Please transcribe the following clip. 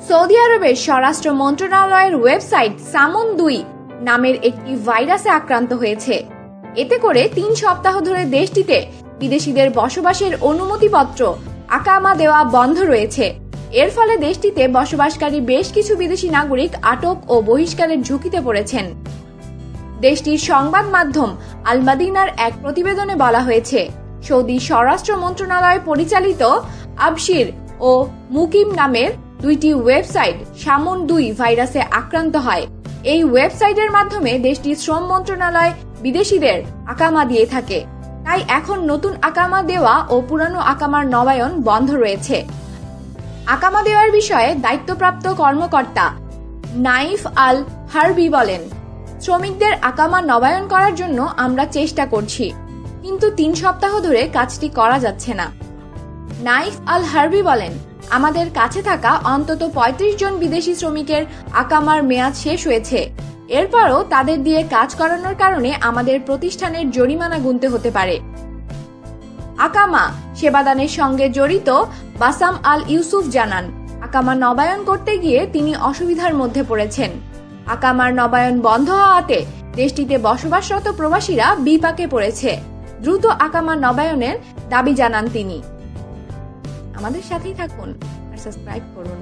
Saudi আরবের স্বরাষ্ট্র মন্ত্রণালয়ের ওয়েবসাইট সামুন-2 নামের একটি ভাইরাসে আক্রান্ত হয়েছে। এতে করে 3 সপ্তাহ ধরে দেশটিতে বিদেশিদের বসবাসের অনুমতিপত্র আকামা দেওয়া বন্ধ রয়েছে। এর ফলে দেশটিতে বসবাসকারী বেশ কিছু বিদেশি নাগরিক আটক ও বহিষ্কারের ঝুঁকিতে পড়েছেন। দেশটির সংবাদ মাধ্যম আল মাদিনার এক প্রতিবেদনে বলা হয়েছে, সৌদি স্বরাষ্ট্র মন্ত্রণালয় পরিচালিত আবশির ও মুকিম নামের 2টি ওয়েবসাইট সামুন-2 ভাইরাসে আক্রান্ত হয়। এই ওয়েবসাইটের মাধ্যমে দেশটির শ্রম মন্ত্রণালয় বিদেশিদের আকামা দিয়ে থাকে। তাই এখন নতুন আকামা দেওয়া ও পুরানো আকামার নবায়ন বন্ধ রয়েছে। আকামা দেওয়ার বিষয়ে দায়িত্বপ্রাপ্ত কর্মকর্তা নাইফ আল হারবি বলেন, শ্রমিকদের আকামা নবায়ন করার জন্য আমরা চেষ্টা করছি, কিন্তু 3 সপ্তাহ ধরে কাজটি করা যাচ্ছে না। নাইফ আল হারবি বলেন, আমাদের কাছে থাকা অন্তত 35 জন বিদেশি শ্রমিকের আকামার মেয়াদ শেষ হয়েছে। এরপরও তাদের দিয়ে কাজ করানোর কারণে আমাদের প্রতিষ্ঠানের জরিমানা গুনতে হতে পারে। আকামা সেবাদানের সঙ্গে জড়িত বাসাম আল ইউসুফ জানান, আকামা নবায়ন করতে গিয়ে তিনি অসুবিধার মধ্যে পড়েছেন। আকামার নবায়ন বন্ধ হওয়াতে দেশটিতে বসবাসরত প্রবাসীরা বিপাকে পড়েছে। দ্রুত আকামা নবায়নের দাবি জানান তিনি। আমাদের সাথেই থাকুন আর সাবস্ক্রাইব করুন।